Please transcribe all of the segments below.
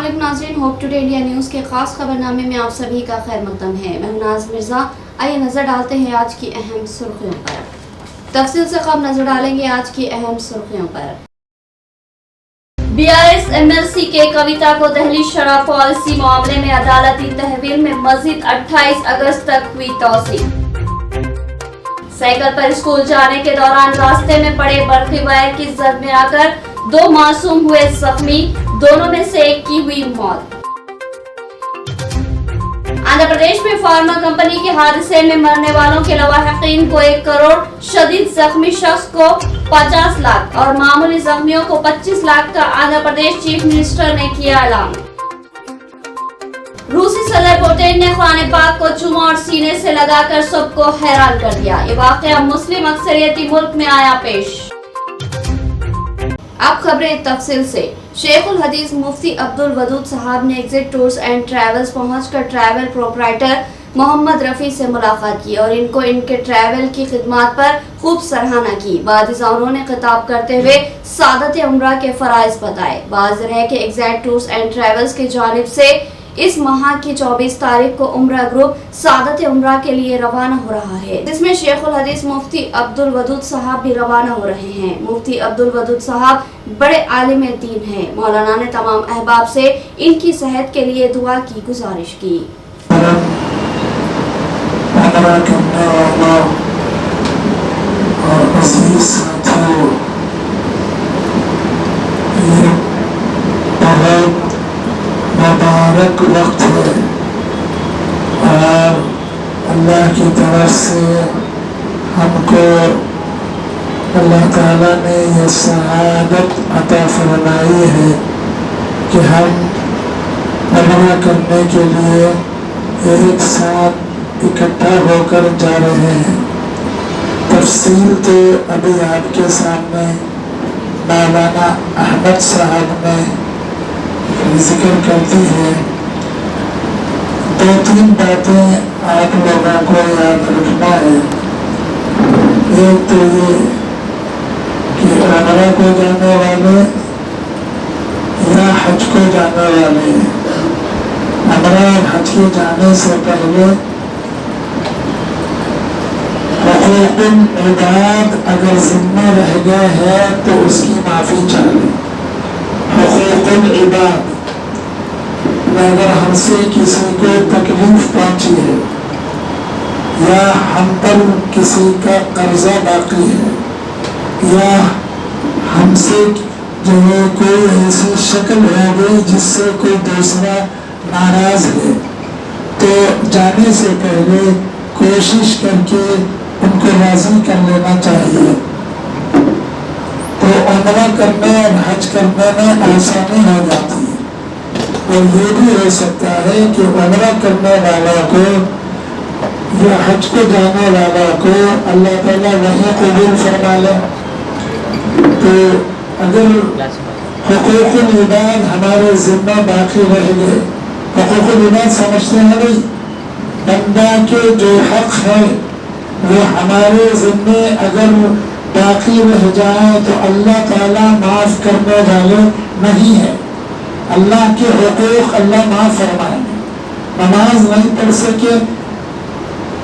अस्सलाम नाज़रीन, hope today India news के खास खबरनामे में आप सभी का खैर मकदम है। मैं नाज मिर्जा। आइए नजर डालते हैं आज की अहम सुर्खियों पर। तफसील से खबर नजर डालेंगे आज की अहम सुर्खियों पर। BRS MLC के कविता को दहली शराब पॉलिसी मामले में अदालती तहवील में मजीद 28 अगस्त तक हुई तौसीह। साइकिल पर स्कूल जाने के दौरान रास्ते में पड़े बरक़ी वायर की जद में आकर 2 मासूम हुए जख्मी, दोनों में से एक की हुई मौत। आंध्र प्रदेश में फार्मा कंपनी के हादसे में मरने वालों के लवाहिकीन को 1 करोड़, शदीद जख्मी शख्स को 50 लाख और मामूली जख्मियों को 25 लाख का आंध्र प्रदेश चीफ मिनिस्टर ने किया ऐलान। रूसी सदर पुतिन ने क़ुरान पाक को चूमा और सीने से लगाकर सबको हैरान कर दिया। ये वाक़या मुस्लिम अक्सरियती मुल्क में आया पेश। अब खबरें तफसील से। शेखुल हदीस मुफ्ती अब्दुल वदूद साहब ने एग्जिट टूर्स एंड ट्रैवल्स पहुंचकर ट्रैवल प्रोपराइटर मोहम्मद रफ़ी से मुलाकात की और इनको इनके ट्रैवल की खिदमत पर खूब सराहना की। बाद उन्होंने खिताब करते हुए सादत उम्रा के फराइज बताए। बाज़ है कि एग्जिट टूर्स एंड ट्रैवल्स की जानिब से इस माह की 24 तारीख को उम्रा ग्रुप सादत उम्रा के लिए रवाना हो रहा है, जिसमें शेखुल हदीस मुफ्ती अब्दुल वदूद साहब भी रवाना हो रहे हैं। मुफ्ती अब्दुल वदूद साहब बड़े आलिम दीन हैं। मौलाना ने तमाम अहबाब से इनकी सेहत के लिए दुआ की गुजारिश की। मुबारक वक्त है और अल्लाह की तरफ से हमको अल्लाह ताला ने ये सआदत अता फरमाई है कि हम उम्रा करने के लिए एक साथ इकट्ठा होकर जा रहे हैं। तफसील तो अभी आपके सामने मौलाना अहमद साहब ने जिक्र करती है। 2-3 बातें आप लोगों को याद रखना है। एक तो ये कि उम्रा को जाने वाले या हज को जाने वाले, उम्रा और हज के जाने से पहले हुकूकुल इबाद अगर जिम्मा रह गया है तो उसकी माफ़ी चाहिए। हुकूकुल इबाद अगर हमसे किसी को तकलीफ पहुंची है या हम पर किसी का कर्जा बाकी है या हमसे जो है कोई ऐसी शक्ल हो गई जिससे कोई दूसरा नाराज है, तो जाने से पहले कोशिश करके उनको राजी कर लेना चाहिए। तो उम्रा करने और हज करने में आसानी हो जाती है। और ये भी हो सकता है कि उम्रा करने वाला को या हज को जाने वाला को अल्लाह ताला वहीं कबूल फरमा ले। तो अगर हुकूकुल इबाद हमारे जिम्मे बाकी रह गए, हुकूकुल इबाद समझते हैं भाई, बंदा के जो हक है वो हमारे जिम्मे अगर बाकी रह जाए तो अल्लाह ताला माफ़ करने वाले नहीं है। अल्लाह के हुकूक अल्लाह माफ़ फरमाएंगे। नमाज नहीं पढ़ सके,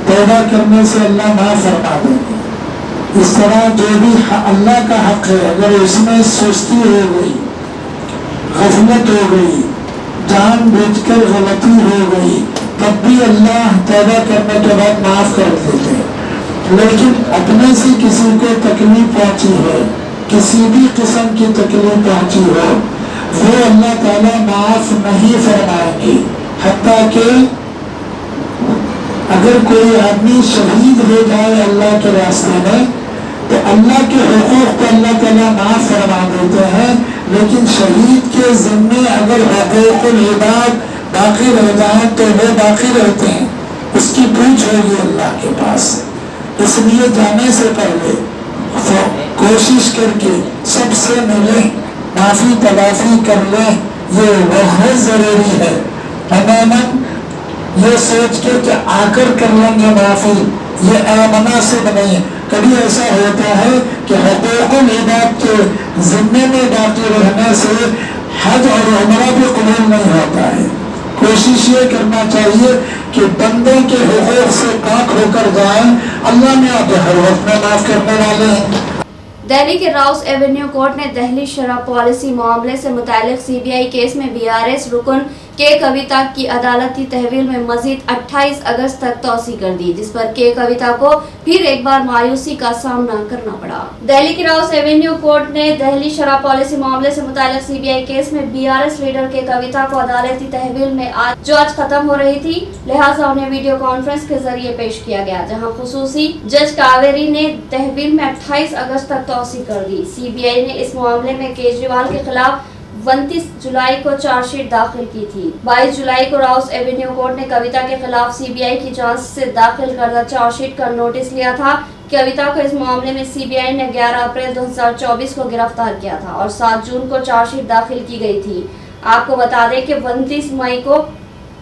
तौबा करने से अल्लाह माफ़ फरमा देंगे। इस तरह जो भी अल्लाह का हक है, अगर उसमें सुस्ती हो गई, गफलत हो गई, जानबूझकर गलती हो गई, तब भी अल्लाह तौबा करने के बाद माफ़ कर देते हैं। लेकिन अपने से किसी को तकलीफ पहुंची है, किसी भी किस्म की तकलीफ पहुंची हो, वो अल्लाह ताला माफ़ नहीं फरमाएंगे। हत्ता कि अगर कोई आदमी शहीद हो जाए अल्लाह के रास्ते में तो अल्लाह के हुकूक को अल्लाह ताला माफ़ फरमा देते हैं, लेकिन शहीद के ज़िम्मे अगर हुकूकुल इबाद बाकी रह जाए तो वो बाकी रहते हैं, उसकी पूछ होगी अल्लाह के पास। इसलिए जाने से पहले कोशिश करके सबसे मिले, माफ़ी तलाफ़ी कर ले, ये बहुत ज़रूरी है। अमूमन ये सोच के कि आकर कर लेंगे माफ़ी, ये अमुनासिब नहीं है। कभी ऐसा होता है कि हुकूकुल इबाद के ज़िम्मे में बाकी रहने से حج اور عمرہ بھی قبول نہیں ہوتا ہے. کوشش یہ کرنا چاہیے کہ بندے کے حقوق سے پاک ہو کر جائیں. اللہ نے آپ ہر وقت میں معاف کرنے والے ہیں. دہلی کے راؤس ایونیو کورٹ نے دہلی شراب پالیسی معاملے سے متعلق سی بی آئی کیس میں BRS رکن کے کویتا کی عدالتی تحویل میں مزید 28 اگست تک توسیع کر دی، جس پر کے کویتا کو پھر ایک بار مایوسی کا سامنا کرنا پڑا. دہلی کی راؤس ایونیو کورٹ نے دہلی شراب پالیسی معاملے سے متعلق سی بی آئی کیس میں BRS لیڈر کے کویتا کو عدالتی تحویل میں جو آج ختم ہو رہی تھی، لہٰذا انہیں ویڈیو کانفرنس کے ذریعے پیش کیا گیا، جہاں خصوصی جج کاویری نے تحویل میں 28 اگست تک توسیع کر دی. سی بی آئی نے اس معاملے میں کیجریوال کے خلاف 29 جولائی کو چارج شیٹ داخل کی تھی. 22 جولائی کو راؤس ایونیو کورٹ نے کویتا کے خلاف سی بی آئی کی جانچ سے داخل کردہ چارج شیٹ کا نوٹس لیا تھا. کویتا کو اس معاملے میں سی بی آئی نے 11 اپریل 2024 کو گرفتار کیا تھا اور 7 جون کو چارج شیٹ داخل کی گئی تھی. آپ کو بتا دیں کہ 29 مئی کو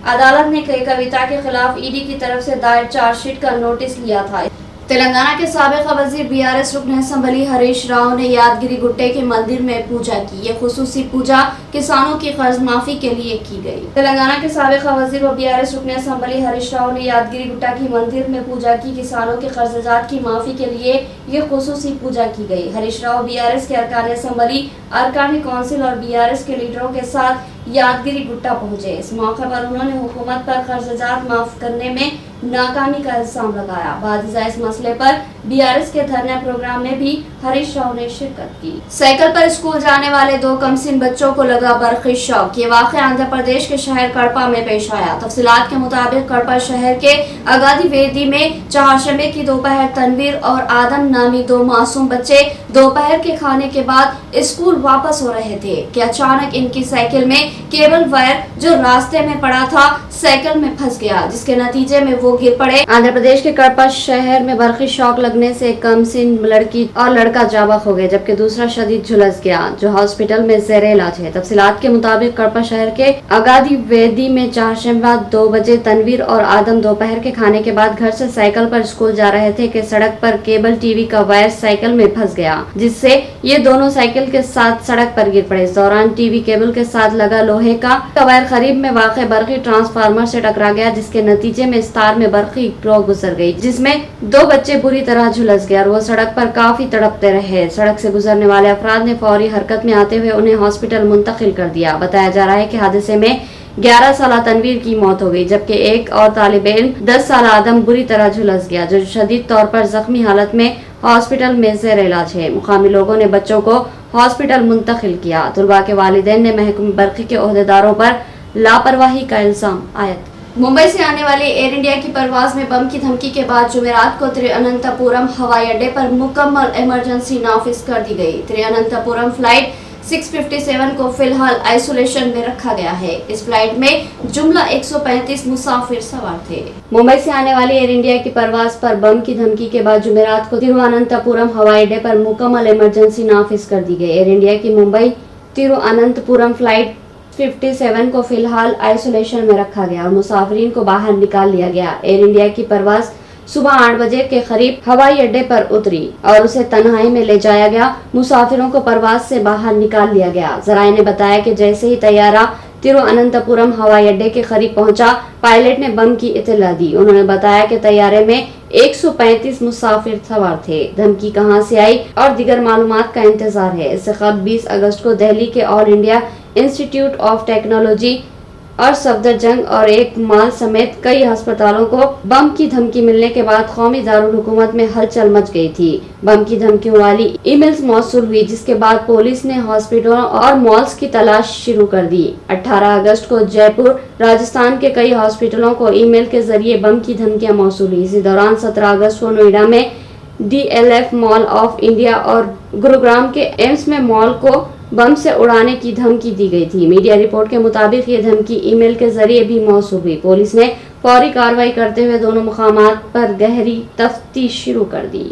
عدالت نے کویتا کے خلاف ED کی طرف سے دائر چارج شیٹ کا نوٹس لیا تھا. تلنگانہ کے سابق وزیر BRS رکن اسمبلی ہریش راؤ نے یادگیری گٹے کے مندر میں پوجا کی. یہ خصوصی پوجا کسانوں کی قرض معافی کے لیے کی گئی. تلنگانہ کے سابق وزیر و BRS رکن اسمبلی ہریش راؤ نے یادگیری گٹا کی مندر میں پوجا کی. کسانوں کے قرضات کی معافی کے لیے یہ خصوصی پوجا کی گئی. ہریش راؤ BRS کے ارکان اسمبلی، ارکان کونسل اور BRS کے لیڈروں کے ساتھ یادگیری گٹا پہنچے. اس موقع پر انہوں نے حکومت پر قرضات معاف کرنے میں ناکامی کا الزام لگایا. بعد ازاں اس مسئلے پر BRS کے دھرنا پروگرام میں بھی ہریش راؤ نے شرکت کی. سائیکل پر اسکول جانے والے 2 کمسن بچوں کو لگا برقی شاک. یہ واقعہ آندھرا پردیش کے شہر کڑپا میں پیش آیا. تفصیلات کے مطابق کڑپا شہر کے اگادی ویدی میں چہارشنبے کی دوپہر تنویر اور آدم نامی 2 معصوم بچے دوپہر کے کھانے کے بعد اسکول واپس ہو رہے تھے کہ اچانک ان کی سائیکل میں کیبل وائر جو راستے میں پڑا تھا سائیکل میں پھنس گیا، جس کے نتیجے میں وہ گر پڑے. آندھرا پردیش کے کڑپا شہر میں برقی شاک لگنے سے ایک کم سن لڑکی اور لڑکا جاں ہو گئے، جبکہ دوسرا شدید جھلس گیا، جو ہاسپٹل میں زیر علاج ہے. تفصیلات کے مطابق کڑپا شہر کے اگادی ویدی میں چہارشنبے 2 بجے تنویر اور آدم دوپہر کے کھانے کے بعد گھر سے سائیکل پر اسکول جا رہے تھے کہ سڑک پر کیبل ٹی وی کا وائر سائیکل میں پھنس گیا، جس سے یہ دونوں سائیکل کے ساتھ سڑک پر گر پڑے. اس دوران ٹی وی کیبل کے ساتھ لگا لوہے کا وائر قریب میں واقع برقی ٹرانسفارمر سے ٹکرا گیا، جس کے نتیجے میں اس تار میں برقی رو گزر گئی، جس میں 2 بچے بری طرح جھلس گئے اور وہ سڑک پر کافی تڑپتے رہے. سڑک سے گزرنے والے افراد نے فوری حرکت میں آتے ہوئے انہیں ہاسپٹل منتقل کر دیا. بتایا جا رہا ہے کہ حادثے میں 11 سالہ تنویر کی موت ہو گئی، جبکہ ایک اور طالب علم 10 سالہ آدم بری طرح جھلس گیا، جو شدید طور پر زخمی حالت میں ہاسپٹل میں زیر علاج ہے. مقامی لوگوں نے بچوں کو ہاسپٹل منتقل کیا. طلباء کے والدین نے محکمہ برقی کے عہدیداروں پر لاپرواہی کا الزام عائد. ممبئی سے آنے والی ایئر انڈیا کی پرواز میں بم کی دھمکی کے بعد جمعرات کو ترووننتھاپورم ہوائی اڈے پر مکمل ایمرجنسی نافذ کر دی گئی. ترووننتھاپورم فلائٹ 657 کو فی الحال آئسولیشن میں رکھا گیا ہے. اس فلائٹ میں جملہ 135 مسافر سوار تھے. ممبئی سے آنے والی ایئر انڈیا کی پرواز پر بم کی دھمکی کے بعد جمعرات کو ترووننتھاپورم ہوائی اڈے پر مکمل ایمرجنسی نافذ کر دی گئی. ایئر انڈیا کی ممبئی ترووننتھاپورم فلائٹ 57 کو فی الحال آئسولیشن میں رکھا گیا اور مسافرین کو باہر نکال لیا گیا. ایئر انڈیا کی پرواز صبح 8 بجے کے قریب ہوائی اڈے پر اتری اور اسے تنہائی میں لے جایا گیا. مسافروں کو پرواز سے باہر نکال لیا گیا. ذرائع نے بتایا کہ جیسے ہی طیارہ ترووننتھاپورم ہوائی اڈے کے قریب پہنچا، پائلٹ نے بم کی اطلاع دی. انہوں نے بتایا کہ طیارے میں 135 مسافر سوار تھے. دھمکی کہاں سے آئی اور دیگر معلومات کا انتظار ہے. اس سے قبل 20 اگست کو دہلی کے آل انڈیا انسٹی ٹیوٹ آف ٹیکنالوجی اور صفدر جنگ اور ایک مال سمیت کئی ہسپتالوں کو بم کی دھمکی ملنے کے بعد قومی دارالحکومت میں ہلچل مچ گئی تھی. بم کی دھمکیوں والی ای میلز موصول ہوئی، جس کے بعد پولیس نے ہاسپٹلوں اور مالز کی تلاش شروع کر دی. 18 اگست کو جے پور، راجستھان کے کئی ہاسپٹلوں کو ای میل کے ذریعے بم کی دھمکیاں موصول ہوئی. اسی دوران 17 اگست کو نوئیڈا میں DLF مال آف انڈیا اور گروگرام کے ایمس میں مال کو بم سے اڑانے کی دھمکی دی گئی تھی. میڈیا رپورٹ کے مطابق یہ دھمکی ای میل کے ذریعے بھی موصول ہوئی. پولیس نے فوری کارروائی کرتے ہوئے دونوں مقامات پر گہری تفتیش شروع کر دی.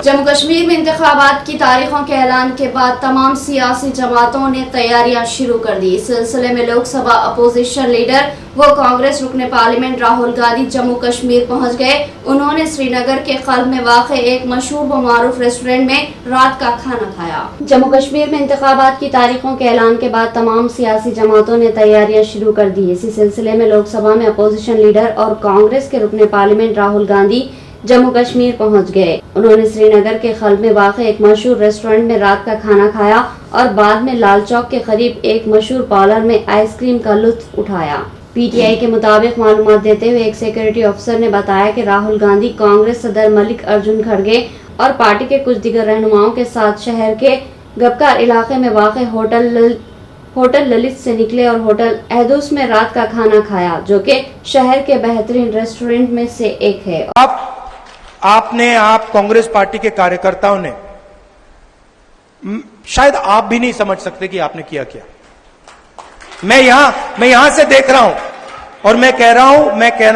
जम्मू कश्मीर में इंतखाबात की तारीखों के ऐलान के बाद तमाम सियासी जमातों ने तैयारियां शुरू कर दी। इस सिलसिले में लोकसभा अपोजिशन लीडर व कांग्रेस रुकने पार्लियामेंट राहुल गांधी जम्मू कश्मीर पहुंच गए। उन्होंने श्रीनगर के कल्ब में वाक़े एक मशहूर व मारूफ रेस्टोरेंट में रात का खाना खाया। जम्मू कश्मीर में इंतखाबात की तारीखों के ऐलान के बाद तमाम सियासी जमातों ने तैयारियां शुरू कर दी। इसी सिलसिले में लोकसभा में अपोजिशन लीडर और कांग्रेस के रुकने पार्लियामेंट राहुल गांधी जम्मू कश्मीर पहुंच गए। उन्होंने श्रीनगर के कल्ब में वाक़े एक मशहूर रेस्टोरेंट में रात का खाना खाया और बाद में लाल चौक के करीब एक मशहूर पार्लर में आइसक्रीम का लुत्फ उठाया। पीटीआई के मुताबिक मालूमात देते हुए एक सिक्योरिटी अफसर ने बताया कि राहुल गांधी कांग्रेस सदर मल्लिक अर्जुन खड़गे और पार्टी के कुछ दीगर रहनुमाओं के साथ शहर के गबकार इलाके में वाक़े होटल ललित से निकले और होटल एहदुस में रात का खाना खाया, जो कि शहर के बेहतरीन रेस्टोरेंट में से एक है। आप कांग्रेस पार्टी के कार्यकर्ताओं ने, शायद आप भी नहीं समझ सकते कि आपने किया क्या। मैं यहां से देख रहा हूं और मैं कह रहा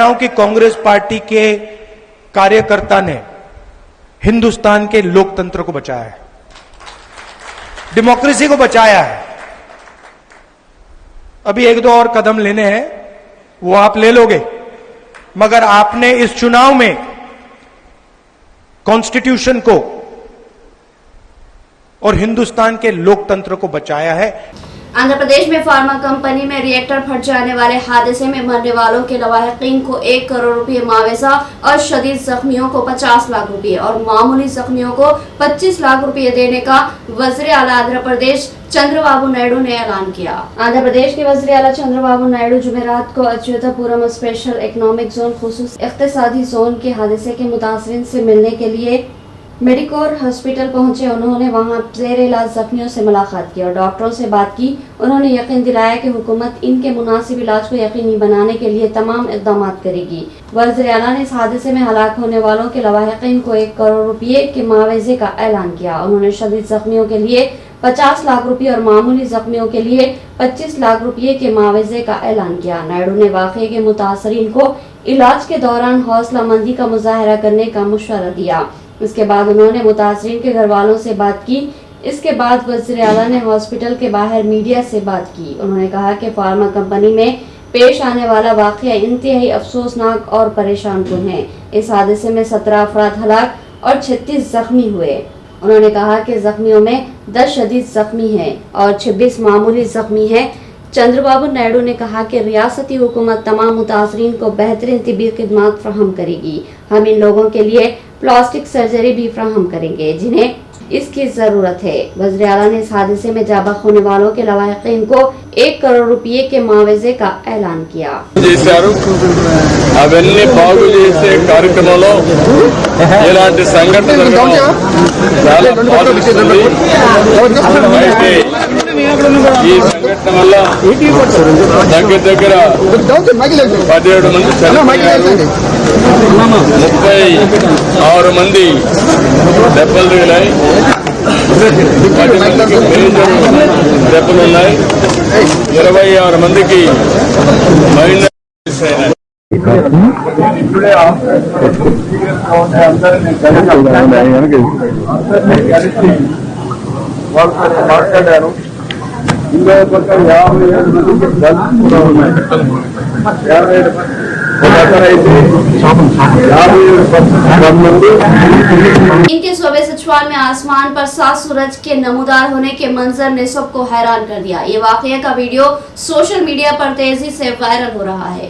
हूं कि कांग्रेस पार्टी के कार्यकर्ता ने हिंदुस्तान के लोकतंत्र को बचाया है, डेमोक्रेसी को बचाया है। अभी एक दो और कदम लेने हैं, वो आप ले लोगे, मगर आपने इस चुनाव में कॉन्स्टिट्यूशन को और हिंदुस्तान के लोकतंत्र को बचाया है। आंध्र प्रदेश में फार्मा कंपनी में रिएक्टर फट जाने वाले हादसे में मरने वालों के लवाहिकीन को 1 करोड़ रुपए मुआवजा और शदीद जख्मियों को 50 लाख रुपए और मामूली जख्मियों को 25 लाख रुपए देने का वज़ीर आला आंध्र प्रदेश चंद्रबाबू नायडू ने ऐलान किया। आंध्र प्रदेश के वज़ीर आला चंद्रबाबू नायडू जुमेरात को Atchutapuram special economic zone खुसूसी इख्तिसादी zone के हादसे के मुतासरीन से मिलने के लिए मेडिकोर हॉस्पिटल पहुंचे। उन्होंने वहां ज़ेर इलाज जख्मियों से मुलाकात की और डॉक्टरों से बात की। उन्होंने यकीन दिलाया कि हुकूमत इनके मुनासिब इलाज को यकीनी बनाने के लिए तमाम इक़दाम करेगी। वज़ीर आला ने इस हादसे में हलाक होने वालों के लवाहिकीन को 1 करोड़ रुपये के मुआवजे का ऐलान किया। उन्होंने शदीद जख्मियों के लिए 50 लाख रुपये और मामूली जख्मियों के लिए 25 लाख रुपये के मुआवजे का ऐलान किया। नायडू ने वाक़े के मुतासरीन को इलाज के दौरान हौसला मंदी का मुजाहरा करने का मशवरा दिया। इसके बाद उन्होंने मुतासरीन के घर वालों से बात की। इसके बाद वज़ीर आला ने हॉस्पिटल के बाहर मीडिया से बात की। उन्होंने कहा कि फार्मा कंपनी में पेश आने वाला वाक़या इंतहाई अफसोसनाक और परेशान कुन है। इस हादसे में 17 अफराद हलाक और 36 जख्मी हुए। उन्होंने कहा कि जख्मियों में 10 शदीद जख्मी हैं और 26 मामूली जख्मी हैं। चंद्रबाबू नायडू ने कहा कि रियासती हुकूमत तमाम मुतासरीन को बेहतरीन तिब्बी खिदमात फराहम करेगी। हम इन लोगों के लिए प्लास्टिक सर्जरी भी फराहम करेंगे जिन्हें इसकी जरूरत है। वज़ीर आला ने इस हादसे में जाबाक होने वालों के लवाहिकीन को 1 करोड़ रुपये के मुआवजे का ऐलान किया। అవన్నీ బాగు చేసే కార్యక్రమంలో ఇలాంటి సంఘటన జరగడం చాలా బాధిస్తుంది. అయితే ఈ సంఘటన వల్ల దగ్గర 17 మంది చనిపోయారు, 36 మంది దెబ్బలు తగిలాయి, 10 మందికి మేజర్ దెబ్బలు ఉన్నాయి, 26 మందికి మైనస్ అయినాయి. ఇప్పుడే అందరినీ కలిసి వాళ్ళతో మాట్లాడారు. ఇంకో పక్క 57 మంది గల్స్ కూడా ఉన్నాయి. 57 మంది इनके सूबे सचिवाल में आसमान पर सात सूरज के नमूदार होने के मंजर ने सबको हैरान कर दिया। ये वाकये का वीडियो सोशल मीडिया पर तेजी से वायरल हो रहा है।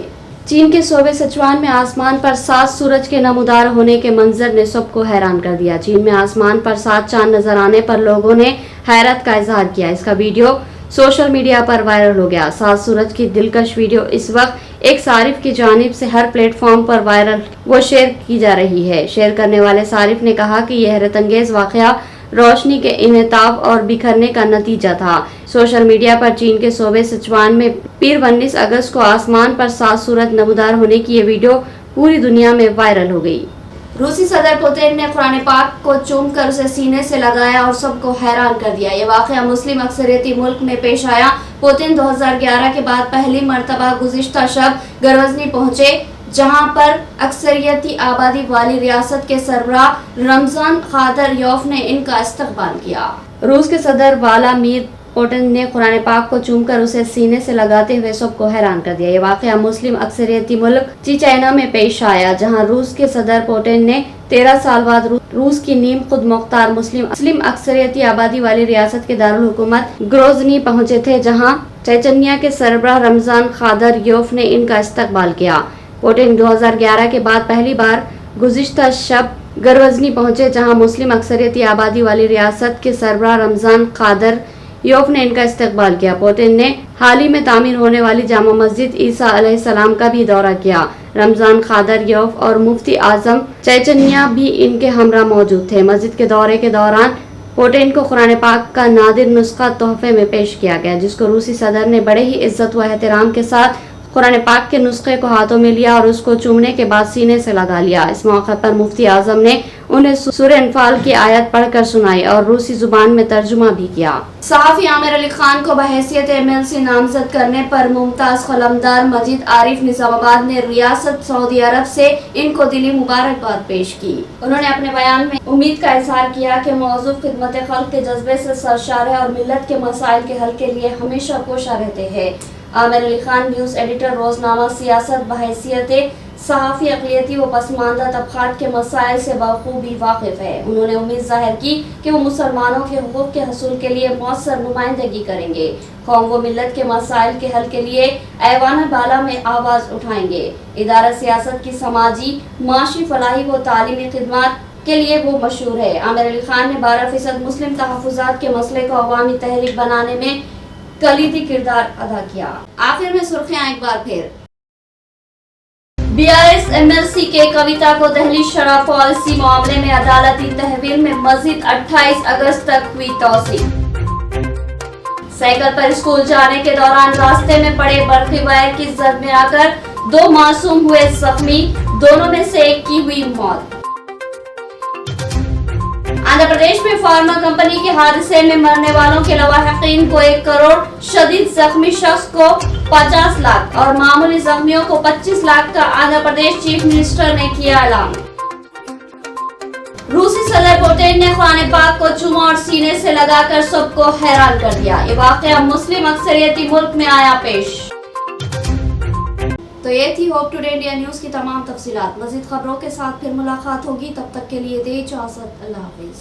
चीन के सूबे सचिवाल में आसमान पर 7 सूरज के नमूदार होने के मंजर ने सबको हैरान कर दिया। चीन में आसमान पर 7 चांद नजर आने पर लोगों ने हैरत का इजहार किया। इसका वीडियो सोशल मीडिया पर वायरल हो गया। 7 सूरज की दिलकश वीडियो इस वक्त एक सारिफ की जानिब से हर प्लेटफॉर्म पर वायरल व शेयर की जा रही है। शेयर करने वाले सारिफ ने कहा कि यह हैरत अंगेज वाकया रोशनी के इन्हेताब और बिखरने का नतीजा था। सोशल मीडिया पर चीन के सूबे सिचुआन में पीर 19 अगस्त को आसमान पर 7 सूरज नमूदार होने की ये वीडियो पूरी दुनिया में वायरल हो गई। रूसी सदर पुतिन ने कुरान पाक को चूम कर उसे सीने से लगाया और सबको हैरान कर दिया। ये वाकया मुस्लिम अक्सरियती मुल्क में पेश आया। पुतिन 2011 के बाद पहली मर्तबा गुज़िश्ता शब गरवज़नी पहुंचे, जहां पर अक्सरियती आबादी वाली रियासत के सरबराह रमजान खादरयोफ ने इनका इस्तकबाल किया। रूस के सदर व्लादिमीर पुतिन ने कुरान पाक को चूमकर उसे सीने से लगाते हुए सबको हैरान कर दिया। ये वाकया मुस्लिम अक्सरियती मुल्क चेचन्या में पेश आया, जहां रूस के सदर पुतिन ने 13 साल बाद रूस की नीम खुद मुख्तार मुस्लिम अक्सरियती आबादी वाली रियासत के दारुल हुकूमत ग्रोजनी पहुंचे थे, जहां चेचन्या के सरबराह रमजान खादरयोफ ने इनका इस्तकबाल किया। पुतिन 2011 के बाद पहली बार गुज़िश्ता शब ग्रोजनी पहुंचे, जहां मुस्लिम अक्सरियती आबादी वाली रियासत के सरबराह रमजान खादरयोफ ने इनका इस्तकबाल किया। पुतिन ने हाल ही में तामीर होने वाली जामा मस्जिद ईसा अलैहिस्सलाम का भी दौरा किया। रमजान खादरयोफ और मुफ्ती आजम चेचन्या भी इनके हमरा मौजूद थे। मस्जिद के दौरे के दौरान पुतिन को कुरान पाक का नादिर नुस्खा तोहफे में पेश किया गया, जिसको रूसी सदर ने बड़े ही इज्जत व एहतराम के साथ कुरान पाक के नुस्खे को हाथों में लिया और उसको चूमने के बाद सीने से लगा लिया। इस मौके पर मुफ्ती आजम ने उन्हें सूरह अनफाल की आयत पढ़कर सुनाई और रूसी जुबान में तर्जुमा भी किया। सहाफ़ी आमिर अली खान को बहैसियत MLC नामजद करने पर मुमताज कलमदार मजीद आरिफ निजामाबाद ने रियासत सऊदी अरब से इनको दिली मुबारकबाद पेश की। उन्होंने अपने बयान में उम्मीद का इजहार किया कि मौजूद खिदमत खल्क के जज्बे से सरशार है और मिल्लत के मसाइल के हल के लिए हमेशा कोशा रहते हैं। आमिर अली खान न्यूज़ एडिटर रोजनामा सियासत बहैसियत सहाफ़ी अक़लियती व पसमानदा तबक़ात के मसाइल से बखूबी वाकिफ़ है। उन्होंने उम्मीद ज़ाहिर की कि वो मुसलमानों के हुकूक़ के हसूल के लिए मौसर नुमाइंदगी करेंगे। कौम व मिल्लत के मसाइल के हल के लिए ऐवान बाला में आवाज़ उठाएंगे। इदारा सियासत की समाजी माशी फलाही व तालीमी खिदमत के लिए वो मशहूर है। आमिर अली खान ने 12% मुस्लिम तहफ़्फ़ुज़ात के मसले को अवामी तहरीक बनाने में कलीदी किरदार अदा किया। आखिर में सुर्खियां एक बार फिर। BRS MLC के कविता को दहली शराब पॉलिसी मामले में अदालती तहवील में मजीद 28 अगस्त तक हुई तौसीह। साइकिल पर स्कूल जाने के दौरान रास्ते में पड़े बरक़ी वायर की जद में आकर 2 मासूम हुए जख्मी, दोनों में से एक की हुई मौत। आंध्र प्रदेश में फार्मा कंपनी के हादसे में मरने वालों के लवाहिकीन को 1 करोड़, शदीद जख्मी शख्स को 50 लाख और मामूली जख्मियों को 25 लाख का आंध्र प्रदेश चीफ मिनिस्टर ने किया ऐलान। रूसी सदर पुतिन ने कुरान पाक को चूमा और सीने से लगाकर सबको हैरान कर दिया। ये वाकया मुस्लिम अक्सरियती मुल्क में आया पेश। तो ये थी होप टुडे इंडिया न्यूज़ की तमाम तफसीलात। मज़ीद खबरों के साथ फिर मुलाकात होगी, तब तक के लिए दे इजाज़त। अल्लाह हाफ़िज़।